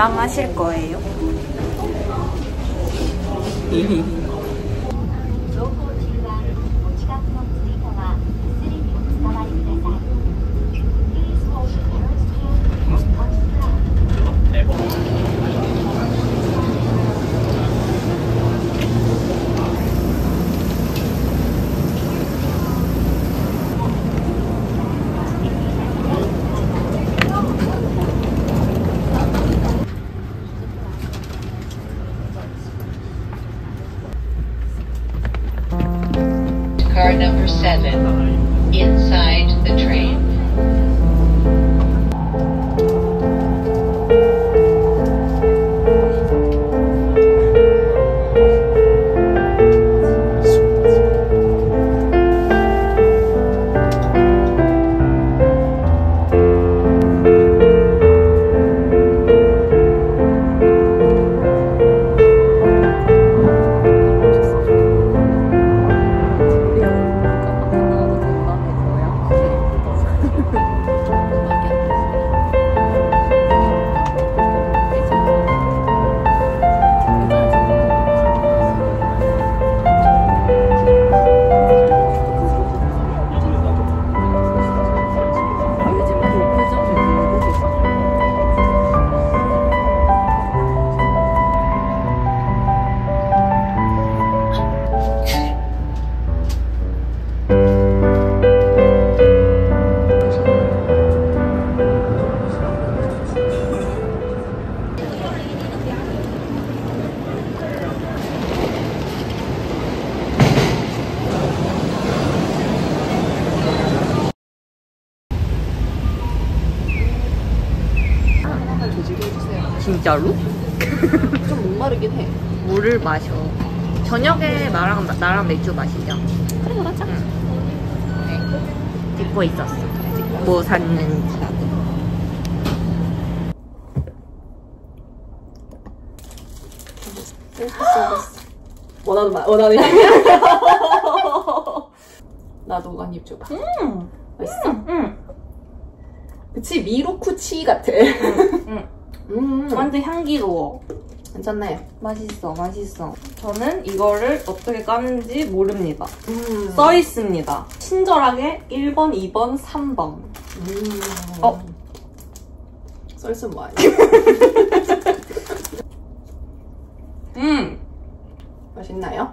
건강하실 거예요. Car number 7, inside the train. 진짜로? 좀 목마르긴 해. 물을 마셔. 저녁에 나랑 맥주 마시자. 그래, 그러자. 네. 듣고 있었어. 뭐 샀는지. 원하는 향. 나도 한 입 줘봐. 맛있어? 그치, 미루쿠치 같아. 완전 향기로워. 괜찮네. 맛있어. 저는 이거를 어떻게 까는지 모릅니다. 써 있습니다. 친절하게 1번, 2번, 3번. 써있으면 뭐하냐? 맛있나요?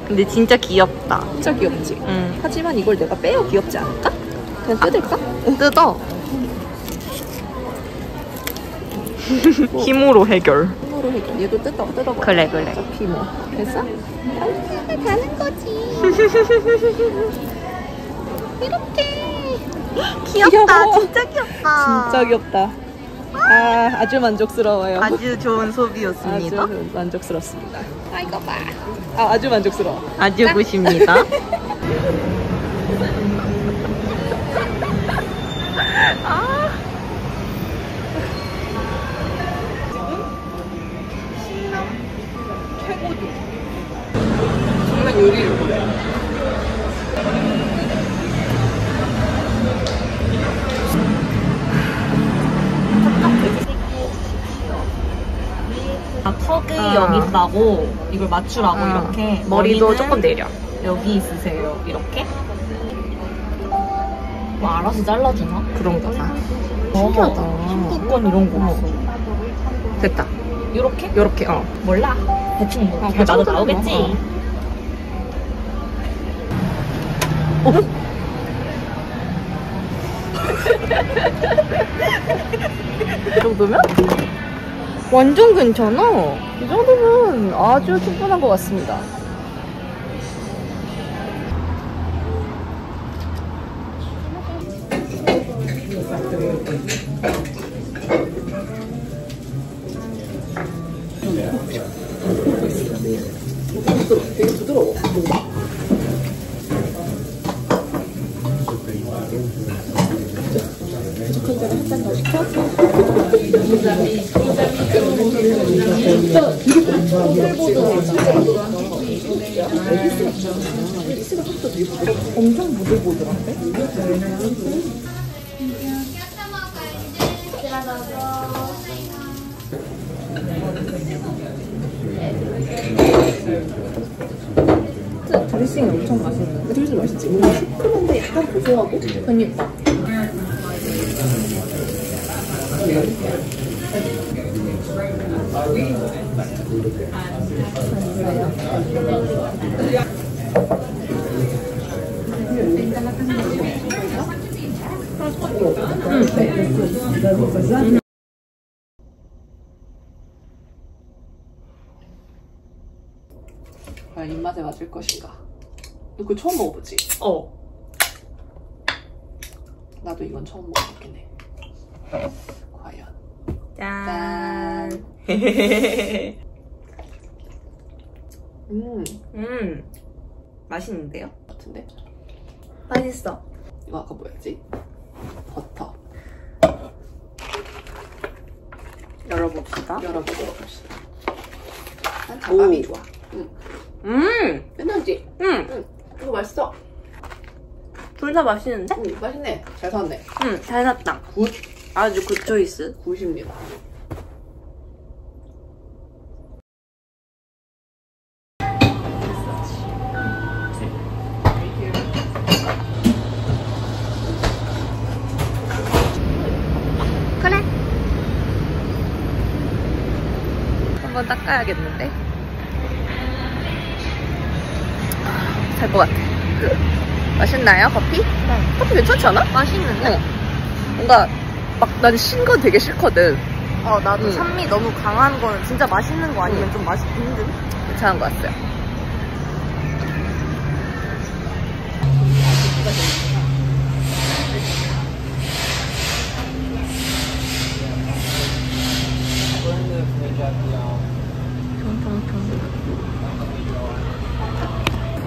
근데 진짜 귀엽다. 진짜 귀엽지? 하지만 이걸 내가 빼야 귀엽지 않을까? 그냥 뜯을까? 뜯어. 힘으로 해결. 힘으로 해줘. 얘도 뜯어봐. 그래. 어차피 뭐. 됐어? 가는 거지. 이렇게. 귀엽다. 귀여워. 진짜 귀엽다. 진짜 귀엽다. 아주 만족스러워요. 아주 좋은 소비였습니다. 아주 만족스럽습니다. 이거 봐. 아주 만족스러워. 아주 굿입니다. 정말 요리를 보래. 턱이 여기 있다고 이걸 맞추라고 이렇게 머리도 조금 내려. 여기 있으세요. 이렇게 뭐 알아서 잘라주나? 그런가 봐. 신기하다. 신부권 이런 거 없어. 됐다. 요렇게? 요렇게, 몰라. 대충 뭐. 그 나도 정도는 나오겠지. 이 정도면? 완전 괜찮아. 이 정도면 아주 충분한 것 같습니다. 되게 부드러워. 부족한 대로 한 잔 더 시켜. 엄청 부들부들한데? 드레싱이 엄청 맛있는데. 드레싱 맛있지? 뭔가 시큼한데 약간 고소하고. 그니까. 과연 입맛에 맞을 것인가? 너 그거 처음 먹어보지? 나도 이건 처음 먹어봤긴 해. 과연. 짠. 맛있는데요? 같은데? 맛있어. 이거 아까 뭐였지? 버터. 열어봅시다. 열어보도록 합시다. 난 자밥이 좋아. 괜찮지? 이거 맛있어. 둘 다 맛있는데? 맛있네. 잘 샀네. 잘 샀다. 굿. 아주 굿 초이스. 굿입니다. 그래. 한번 닦아야겠는데? 잘 것 같아. 맛있나요, 커피? 네. 커피 괜찮지 않아? 맛있는데? 뭔가 막 난 신 건 되게 싫거든. 나도 산미 너무 강한 거는 진짜 맛있는 거 아니면 좀 맛있기 힘든? 괜찮은 것 같아요.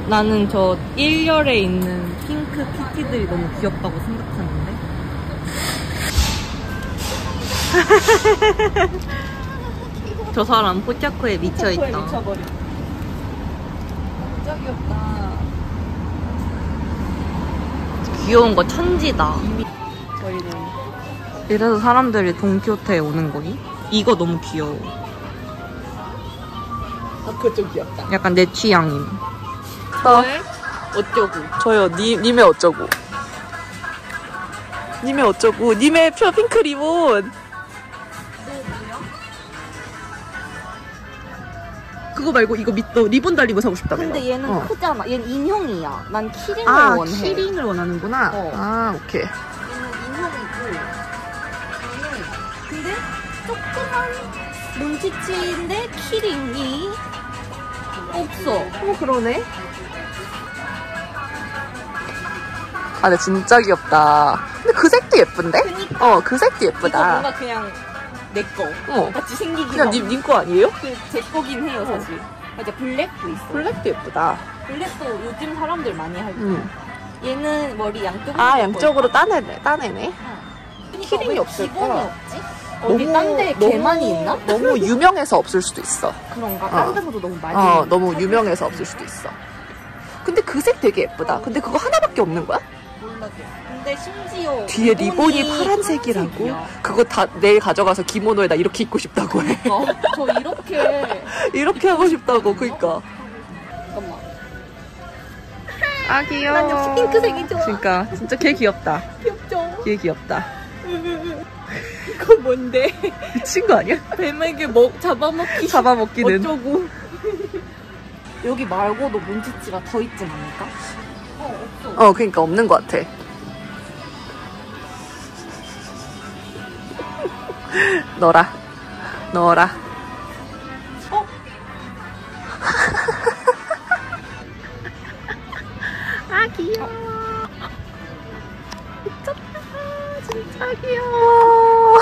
나는 저 1열에 있는 핑크 키티들이 너무 귀엽다고 생각하는데. 저 사람 포차코에 미쳐있다. 미쳐버려. 진짜 귀엽다. 귀여운 거 천지다. 저희는 이래서 사람들이 돈키호테에 오는 거니? 이거 너무 귀여워. 그거 좀 귀엽다. 약간 내 취향임. 어쩌고. 저요, 님의 어쩌고. 님의 어쩌고. 님의 핑크 리본. 그거 말고 이거 너 리본 달리고 사고 싶다며. 근데 얘는 크잖아. 얘는 인형이야. 난 키링을 아, 원해. 키링을 원하는구나. 어. 아, 오케이. 얘는 인형이고 얘는 근데 조그만 몬치치인데 키링이 없어. 그러네. 아, 근데 진짜 귀엽다. 근데 그 색도 예쁜데? 그니까. 그 색도 이거 예쁘다. 뭔가 그냥 내 거. 같이 생기긴 그냥 하고. 님 거 아니에요? 제 거긴 해요, 사실. 맞아, 블랙도 있어. 블랙도 예쁘다. 블랙도 요즘 사람들 많이 하고. 얘는 머리 양쪽으로. 아, 양쪽으로 따내네. 그러니까 키링이 왜 없을까? 기본이 없지? 어디 딴 데 개만이 있나? 너무 유명해서 없을 수도 있어. 그런가? 딴 데서도 너무 많이. 너무 유명해서 없을 수도 있어. 근데 그 색 되게 예쁘다. 근데 그거 하나밖에 없는 거야? 몰라도. 근데 심지어 뒤에 리본이 파란색이라고? 파란색이야. 그거 다 내일 가져가서 기모노에다 이렇게 입고 싶다고 해. 저 이렇게. 이렇게 하고 싶다고, 그니까. 잠깐만. 아, 귀여워. 난 역시 핑크색이 좋아. 그니까, 진짜 걔 귀엽다. 귀엽죠? 걔 귀엽다. 이거 뭔데? 미친 거 아니야? 뱀에게 잡아먹기. 잡아먹기는. 어쩌고. 여기 말고도 몬치치가 더 있진 않을까? 없어. 그니까 없는 것 같아. 넣어라. 아, 귀여워. 미쳤다. 진짜 귀여워.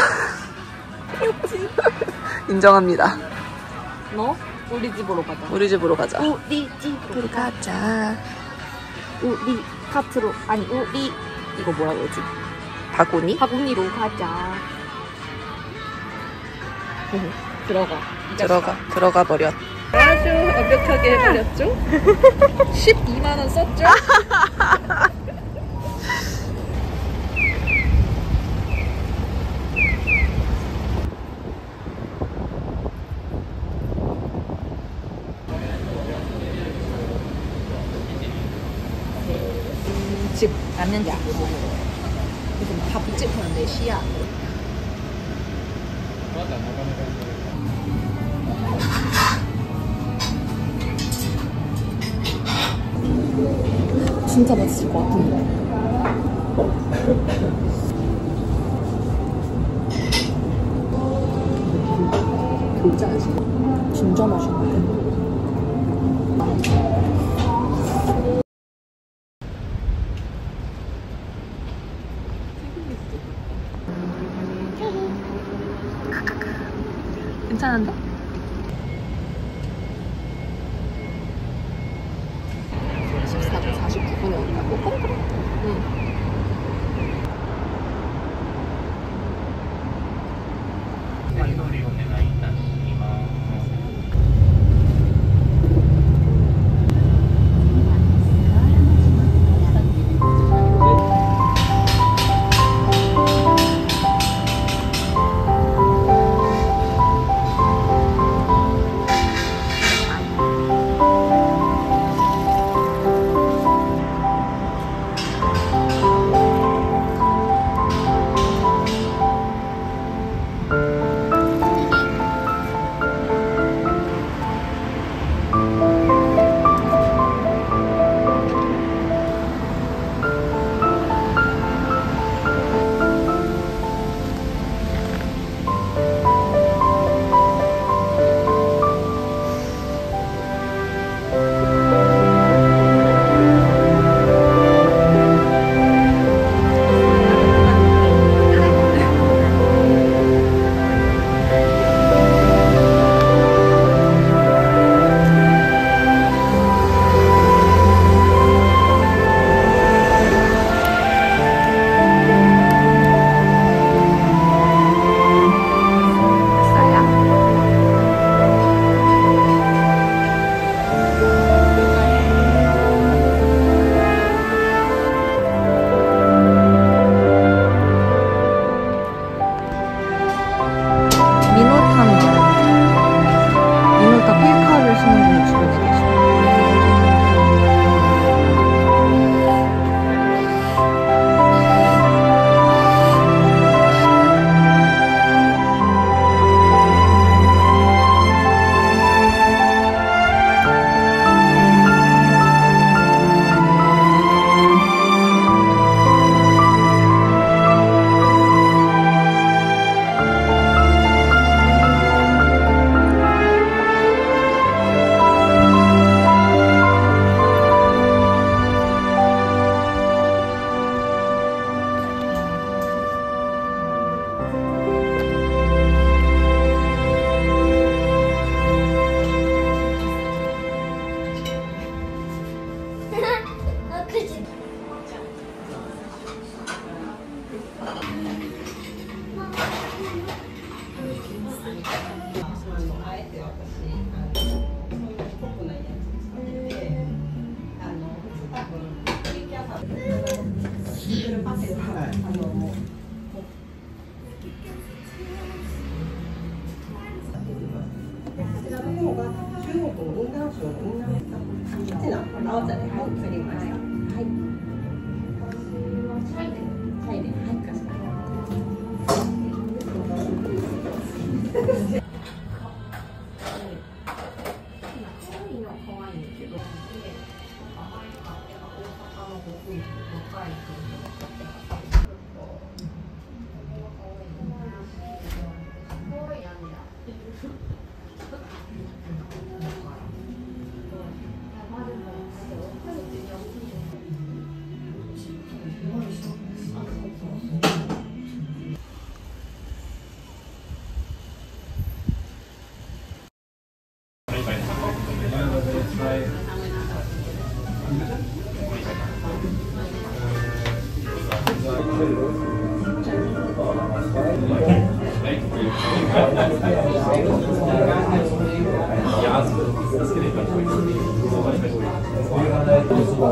귀엽지? 인정합니다. 너? 우리 집으로 가자. 우리 집으로 가자. 우리 집으로 가자. 우리 카트로 아니 우리 이거 뭐라 그러지? 바구니? 바구니로 가자. 들어가 버렸. 아주 완벽하게 해버렸죠? 12만원 썼죠? 라면집. 라면집. 무슨 밥집 하는데 시야. 진짜 맛있을 것 같은데. 진짜 맛있는데. 괜찮은데?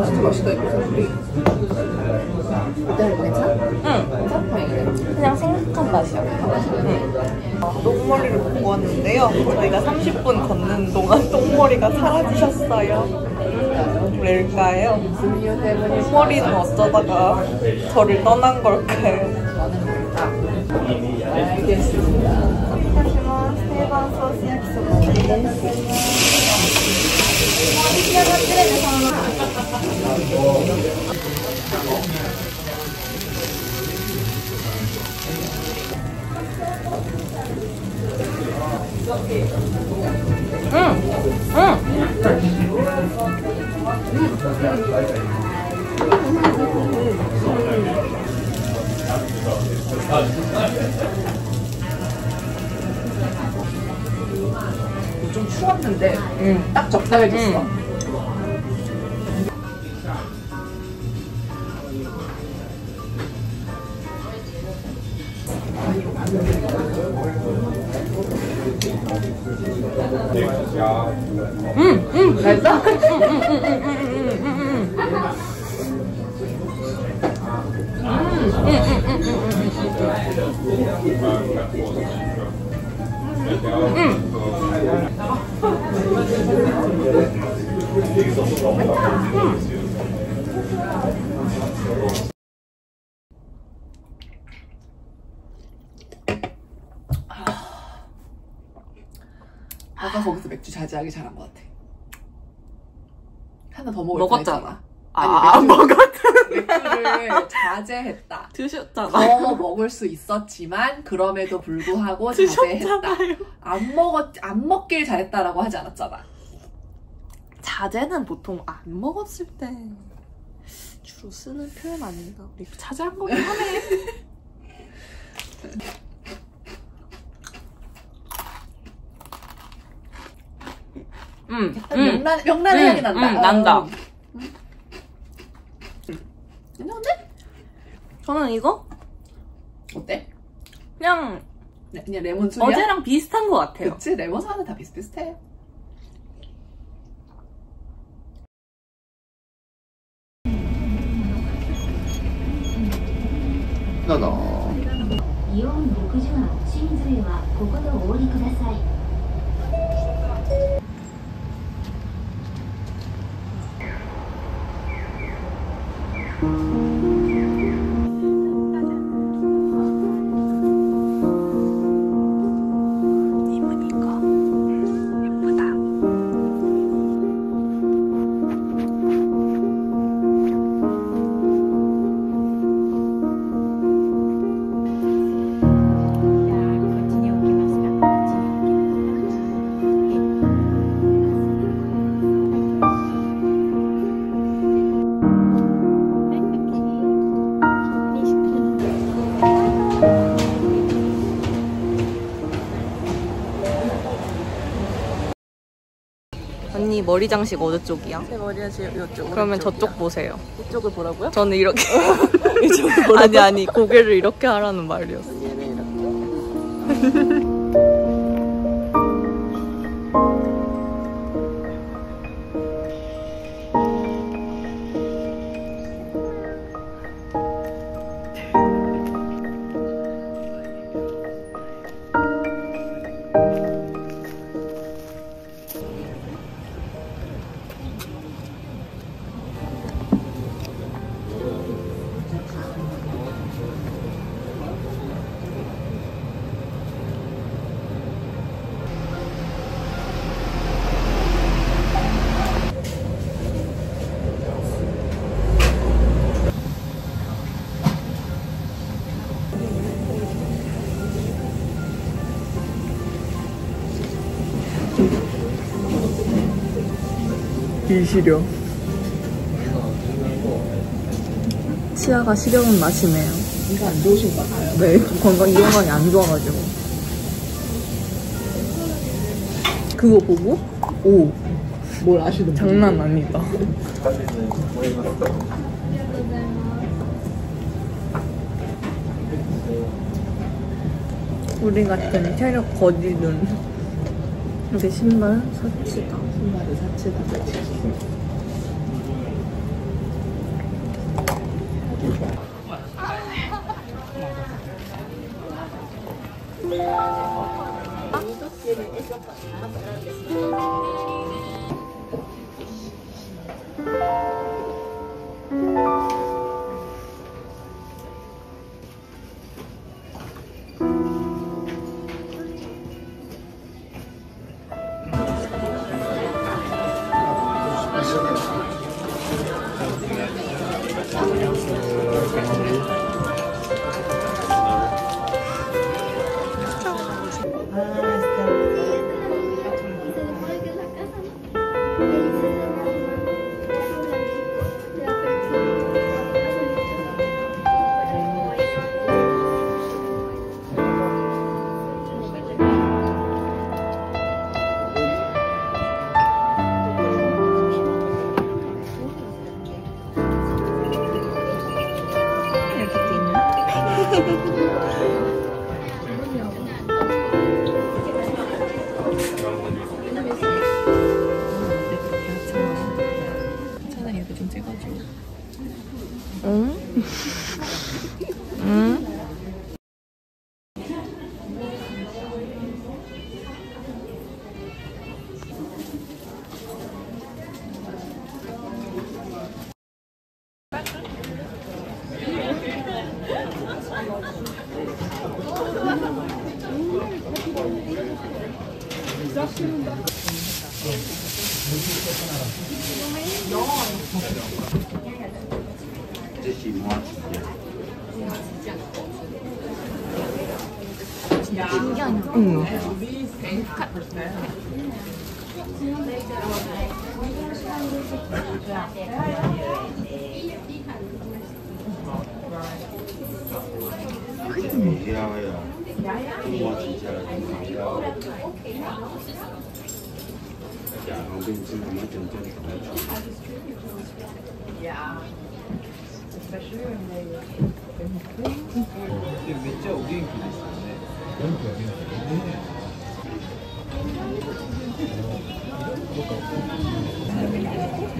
진짜 맛있다 이거 소리. 어때? 괜찮아? 응. 그냥 생각한 맛이야. 응. 똥머리를 먹고 왔는데요. 저희가 30분 걷는 동안 똥머리가 사라지셨어요. 왜일까요? 무슨 이유 때문에 흰머리는 어쩌다가 저를 떠난 걸까요? 저는 몰라. 알겠습니다. 대박 소스 야키소바. 좀 추웠는데 딱 적당해졌어. 맛있어? 아까 거기서 맥주 자제하기 잘한 것 같아. 하나 더 먹을 먹었잖아. 아니, 맥주를 자제했다. 드셨잖아요. 더 먹을 수 있었지만 그럼에도 불구하고 자제했다. 안 먹길 잘했다라고 하지 않았잖아. 자제는 보통 안 먹었을 때 주로 쓰는 표현 아닌가? 우리 자제한 거긴 하네. 명란의 향이 난다. 난다. 괜찮은데? 저는 이거 어때? 그냥 그냥 레몬 술이야? 어제랑 비슷한 것 같아요. 그치? 레몬 사는 다 비슷비슷해. 나나 イオン牧場清水へはここでお降りください。 언니 머리 장식 어느 쪽이야? 제 머리는 지금 이쪽. 그러면 저쪽 보세요. 이쪽을 보라고요? 저는 이렇게 이쪽을 보라고? 아니 고개를 이렇게 하라는 말이었어. 얘를 이렇게. 비시려. 치아가 시려운 맛이네요. 이거 안 좋으신 것 같아요. 네, 이 건강이 안 좋아가지고. 그거 보고? 오, 뭘 아시는 분이? 장난 아니다. 우리 같은 체력 거지는 근데 신발 사치다. 신발을 사치다.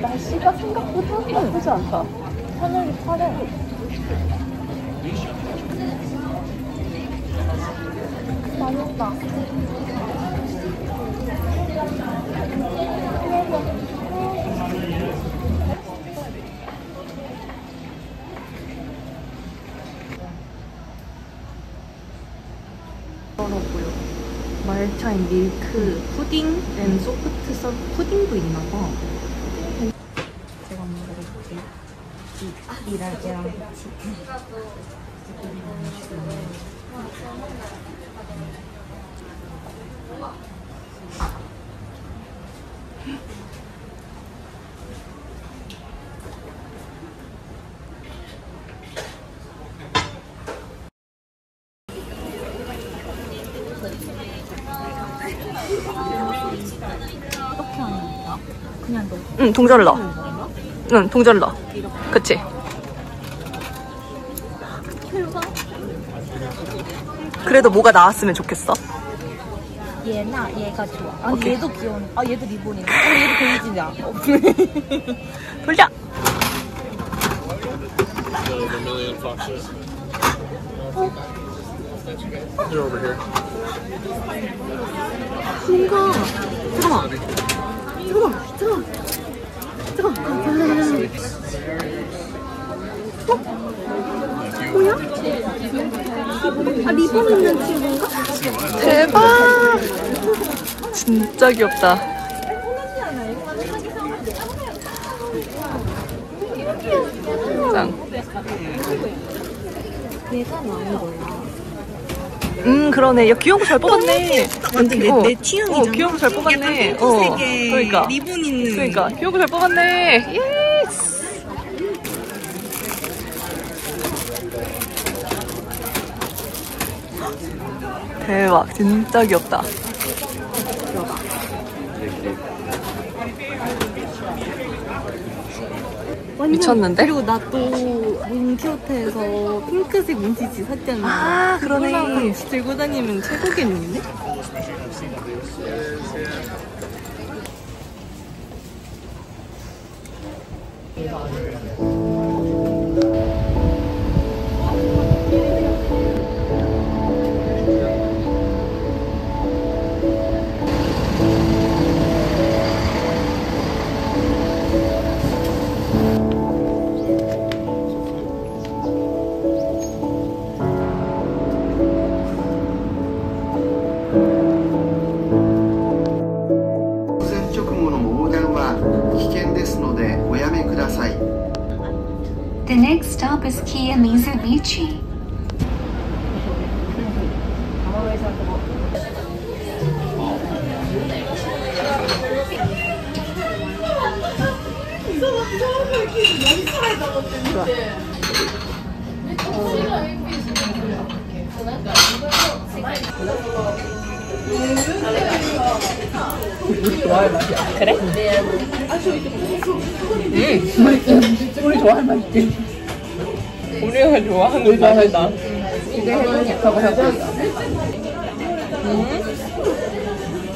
날씨가 생각보다 나쁘지 않다. 하늘이 파래. 맛있다. 말차인 밀크 푸딩 앤 소프트 서 푸딩도 있나봐. 제가 한번 먹어볼게요. 이라게랑 같이. 어떻게 하는 거야? 그냥 넣어? 응, 동전을 넣어. 응, 동전을 넣어. 그치? 대박. 그래도 뭐가 나왔으면 좋겠어. 얘나 얘가 좋아. 아니 오케이. 얘도 귀여운. 아 얘도 리본이네. 얘도 베이지냐. 돌려! They're over here. 뭔가 잠깐만. 뭐야? 아, 리본 있는 친구인가? 대박! 진짜 귀엽다. 짱. 얘가 나은 거야. 그러네. 야, 귀여운 거 잘 뽑았네. 완전 내 취향이잖아. 귀여운 거 잘 뽑았네. 그러니까. 리본 있는. 그러니까. 귀여운 거 잘 뽑았네. 예스! 대박. 진짜 귀엽다. 미쳤는데? 그리고 나 또 몬키호테에서 핑크색 몬티지 샀잖아. 아, 그러네. 그거랑 같이 들고 다니면 최고겠는데?直前直後の横断は危険ですのでおやめください。The next stop is Kiyomizu Beach. 그래? 우리 좋아할 맛이지. 우리가 좋아하는 맛이다. 기대해보니까 해보자.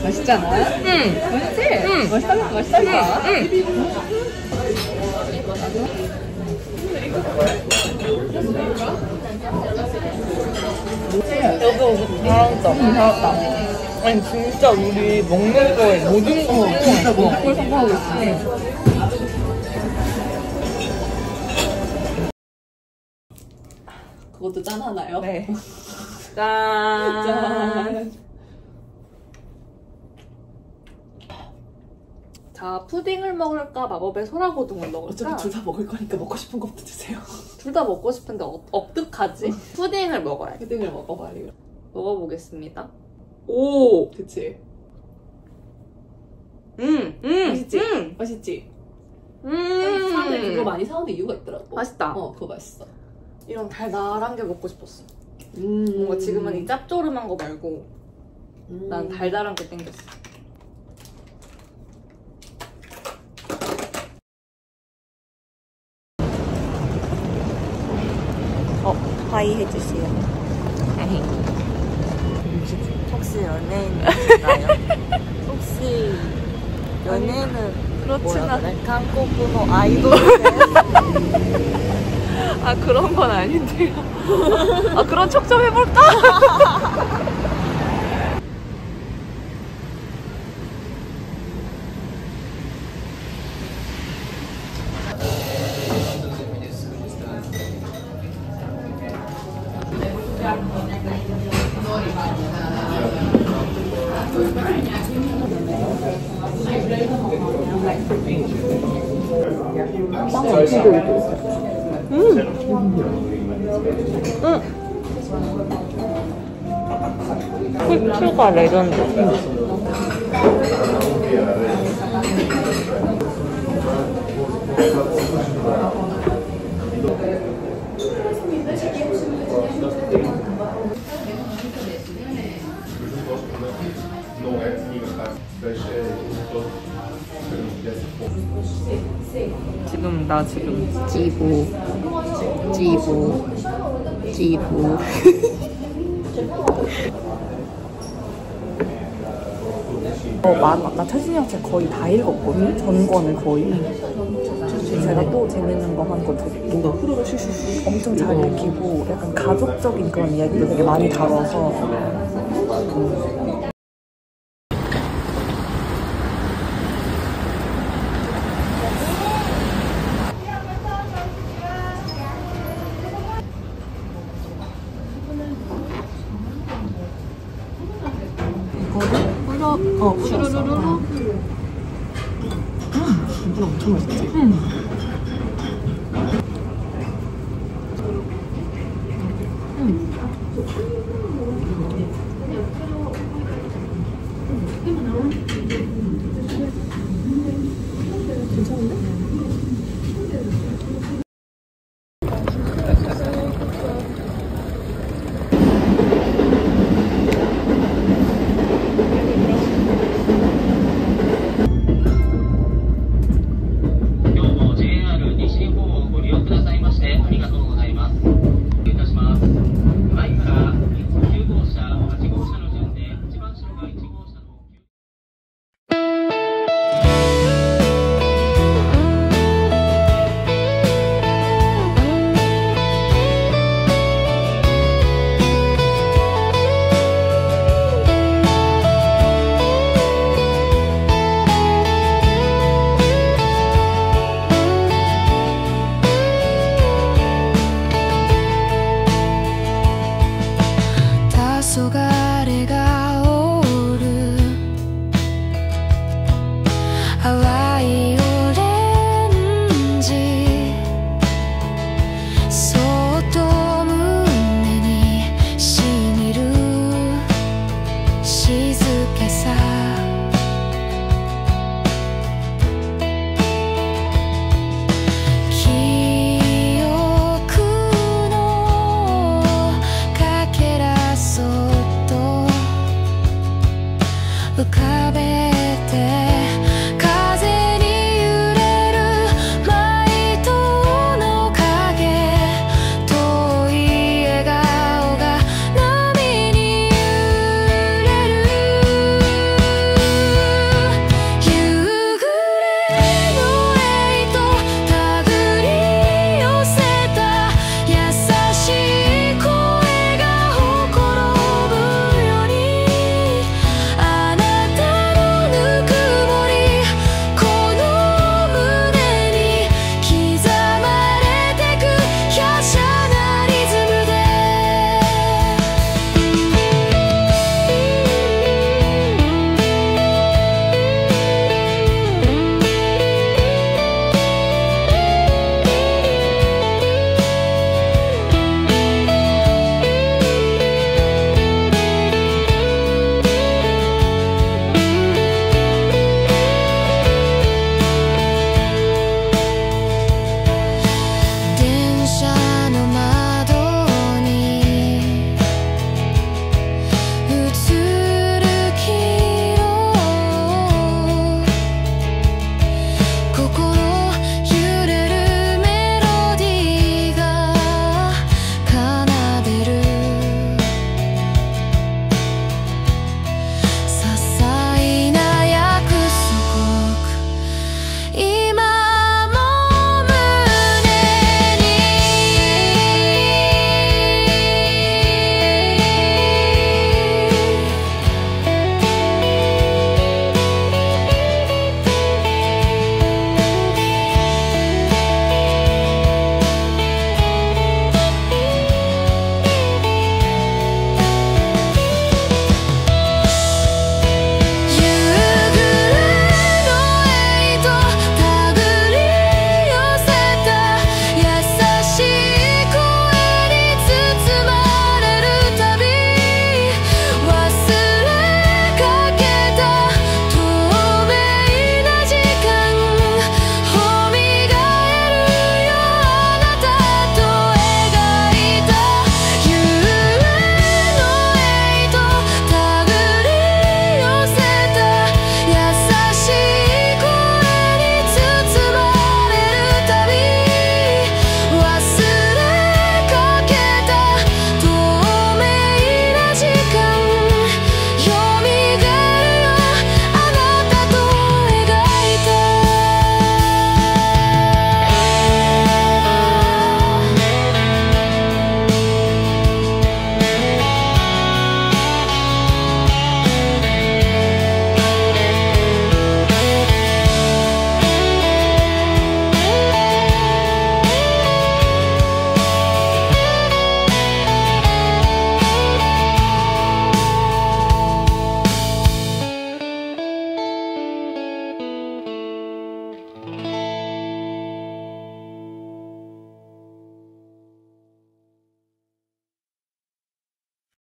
맛있잖아. 맛있지? 맛있다니까. 여기 잘한다. 아니 진짜 우리 먹는 거에 모든 거 진짜 먹고 성공하고 있어. 그것도 짠 하나요? 네. 짠. 자, 푸딩을 먹을까 마법의 소라고등을 먹을까? 어차피 둘 다 먹을 거니까 먹고 싶은 것부터 드세요. 둘 다 먹고 싶은데 어떡하지? 푸딩을 먹어야 돼. 푸딩을 먹어봐요. 먹어보겠습니다. 오! 그치? 맛있지? 맛있지? 사람들이 그거 많이 사오는 이유가 있더라고. 맛있다. 그거 맛있어. 이런 달달한 게 먹고 싶었어. 뭔가 지금은 이 짭조름한 거 말고 난 달달한 게 땡겼어. 하이 해주시오. 혹시 연예인인가요? 혹시 연예인은 그렇지는 한국어 아이돌이세요? 아 그런 건 아닌데요. 아 그런 척 좀 해볼까? 후추가 레전드. 지금 나 지금 찌부. 나 최진영 책 거의 다 읽었거든? 전권을 거의. 제가 또 재밌는 거 한 거 듣고 엄청 잘 읽히고 약간 가족적인 그런 이야기도 되게 많이 다뤄서 슈루루루. 물 엄청 맛있지?